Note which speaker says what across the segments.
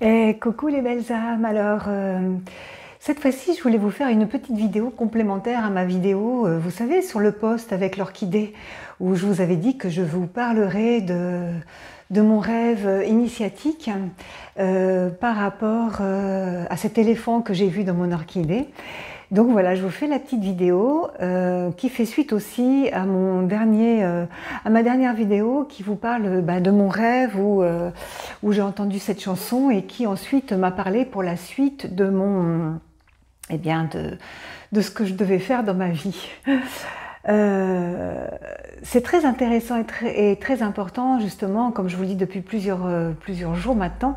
Speaker 1: Et coucou les belles âmes, alors cette fois-ci je voulais vous faire une petite vidéo complémentaire à ma vidéo, vous savez, sur le post avec l'orchidée, où je vous avais dit que je vous parlerai de mon rêve initiatique par rapport à cet éléphant que j'ai vu dans mon orchidée. Donc voilà, je vous fais la petite vidéo qui fait suite aussi à ma dernière vidéo qui vous parle de mon rêve où j'ai entendu cette chanson et qui ensuite m'a parlé pour la suite de de ce que je devais faire dans ma vie. C'est très intéressant et très important, justement, comme je vous le dis depuis plusieurs jours maintenant,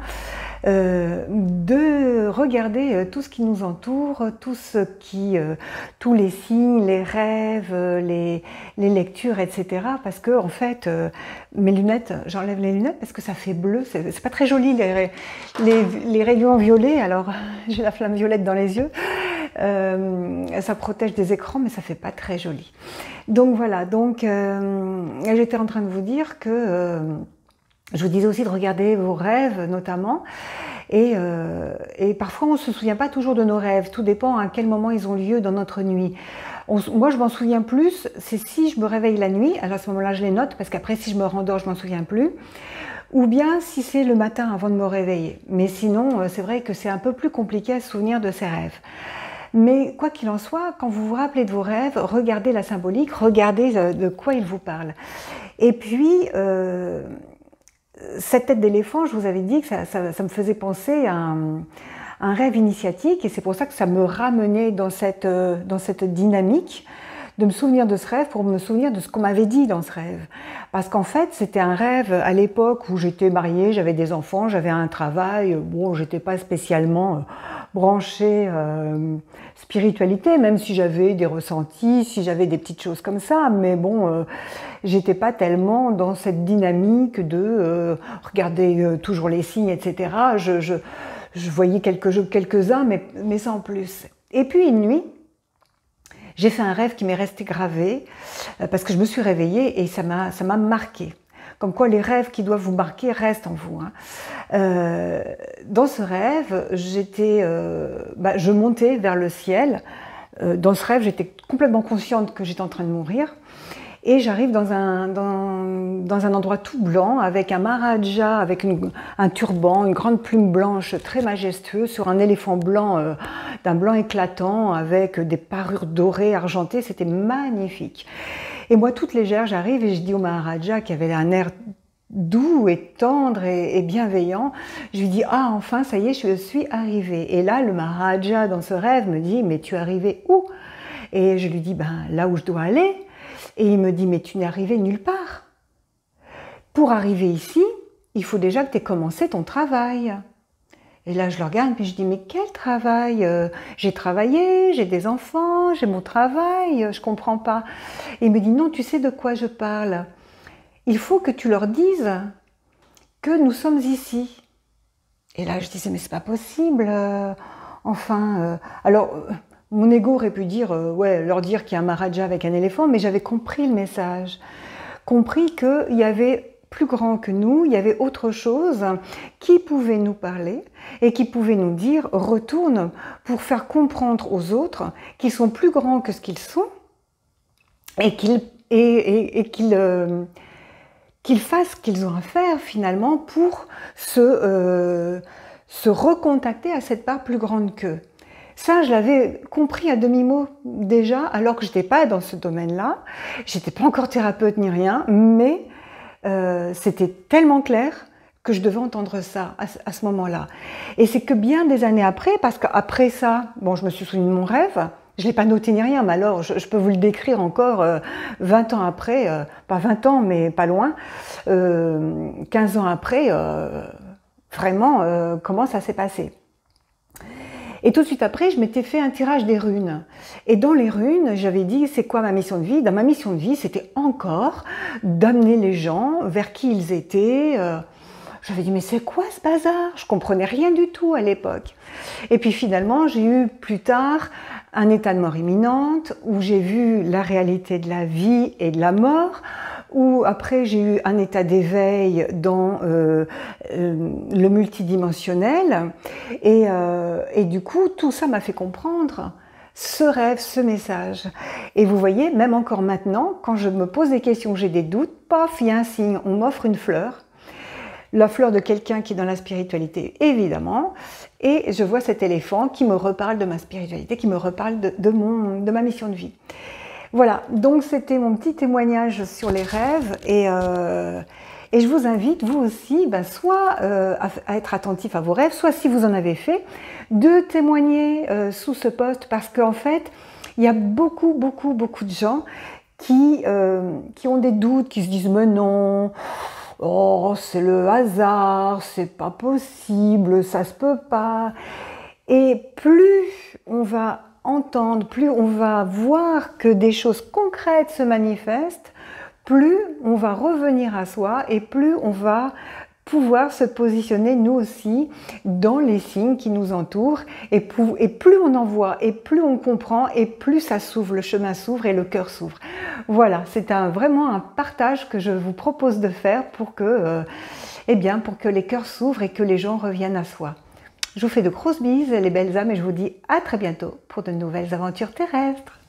Speaker 1: de regarder tout ce qui nous entoure, tous les signes, les rêves, les lectures, etc. Parce que, en fait, mes lunettes, j'enlève les lunettes parce que ça fait bleu, c'est pas très joli les rayons violets, alors j'ai la flamme violette dans les yeux. Ça protège des écrans, mais ça fait pas très joli. Donc voilà, j'étais en train de vous dire que je vous disais aussi de regarder vos rêves notamment, et parfois on ne se souvient pas toujours de nos rêves, tout dépend à quel moment ils ont lieu dans notre nuit. Moi je m'en souviens plus, c'est si je me réveille la nuit, alors à ce moment-là je les note, parce qu'après si je me rendors je m'en souviens plus, ou bien si c'est le matin avant de me réveiller. Mais sinon c'est vrai que c'est un peu plus compliqué à se souvenir de ses rêves. Mais quoi qu'il en soit, quand vous vous rappelez de vos rêves, regardez la symbolique, regardez de quoi il vous parle. Et puis, cette tête d'éléphant, je vous avais dit que ça me faisait penser à un rêve initiatique, et c'est pour ça que ça me ramenait dans cette dynamique de me souvenir de ce rêve pour me souvenir de ce qu'on m'avait dit dans ce rêve. Parce qu'en fait, c'était un rêve à l'époque où j'étais mariée, j'avais des enfants, j'avais un travail, bon, j'étais pas spécialement branchée spiritualité, même si j'avais des ressentis, si j'avais des petites choses comme ça, mais bon, j'étais pas tellement dans cette dynamique de regarder toujours les signes, etc. Je voyais quelques-uns, mais sans plus. Et puis une nuit, j'ai fait un rêve qui m'est resté gravé parce que je me suis réveillée et ça m'a marqué. Comme quoi les rêves qui doivent vous marquer restent en vous. Dans ce rêve, je montais vers le ciel. Dans ce rêve, j'étais complètement consciente que j'étais en train de mourir. Et j'arrive dans un endroit tout blanc, avec un maharaja, avec un turban, une grande plume blanche très majestueuse, sur un éléphant blanc, d'un blanc éclatant, avec des parures dorées, argentées, c'était magnifique. Et moi, toute légère, j'arrive et je dis au maharaja, qui avait un air doux et tendre et bienveillant, je lui dis « Ah, enfin, ça y est, je suis arrivée ». Et là, le maharaja, dans ce rêve, me dit « Mais tu es arrivée où ?» Et je lui dis « Ben, là où je dois aller ». Et il me dit, mais tu n'es arrivé nulle part. Pour arriver ici, il faut déjà que tu aies commencé ton travail. Et là, je le regarde, puis je dis, mais quel travail? J'ai travaillé, j'ai des enfants, j'ai mon travail, je comprends pas. Et il me dit, non, tu sais de quoi je parle. Il faut que tu leur dises que nous sommes ici. Et là, je disais, mais c'est pas possible. Mon ego aurait pu dire, leur dire qu'il y a un maharaja avec un éléphant, mais j'avais compris le message. Compris qu'il y avait plus grand que nous, il y avait autre chose qui pouvait nous parler et qui pouvait nous dire, retourne pour faire comprendre aux autres qu'ils sont plus grands que ce qu'ils sont et qu'ils fassent ce qu'ils ont à faire finalement pour se recontacter à cette part plus grande qu'eux. Ça, je l'avais compris à demi-mot déjà, alors que je n'étais pas dans ce domaine-là. Je n'étais pas encore thérapeute ni rien, mais c'était tellement clair que je devais entendre ça à ce moment-là. Et c'est que bien des années après, parce qu'après ça, bon, je me suis souvenu de mon rêve, je ne l'ai pas noté ni rien, mais alors je peux vous le décrire encore 20 ans après, pas 20 ans, mais pas loin, 15 ans après, vraiment, comment ça s'est passé. Et tout de suite après, je m'étais fait un tirage des runes. Et dans les runes, j'avais dit, c'est quoi ma mission de vie? Dans ma mission de vie, c'était encore d'amener les gens vers qui ils étaient. J'avais dit, mais c'est quoi ce bazar? Je comprenais rien du tout à l'époque. Et puis finalement, j'ai eu plus tard un état de mort imminente, où j'ai vu la réalité de la vie et de la mort, où après j'ai eu un état d'éveil dans le multidimensionnel, et du coup tout ça m'a fait comprendre ce rêve, ce message. Et vous voyez, même encore maintenant, quand je me pose des questions, j'ai des doutes, paf, il y a un signe, on m'offre une fleur, la fleur de quelqu'un qui est dans la spiritualité, évidemment, et je vois cet éléphant qui me reparle de ma spiritualité, qui me reparle de ma mission de vie. Voilà, donc c'était mon petit témoignage sur les rêves, et je vous invite, vous aussi, soit à être attentif à vos rêves, soit si vous en avez fait, de témoigner sous ce post, parce qu'en fait, il y a beaucoup de gens qui ont des doutes, qui se disent « mais non ». Oh, c'est le hasard, c'est pas possible, ça se peut pas. Et plus on va entendre, plus on va voir que des choses concrètes se manifestent, plus on va revenir à soi et plus on va pouvoir se positionner nous aussi dans les signes qui nous entourent, et plus on en voit et plus on comprend et plus ça s'ouvre, le chemin s'ouvre et le cœur s'ouvre. Voilà, c'est vraiment un partage que je vous propose de faire pour que, pour que les cœurs s'ouvrent et que les gens reviennent à soi. Je vous fais de grosses bises les belles âmes et je vous dis à très bientôt pour de nouvelles aventures terrestres.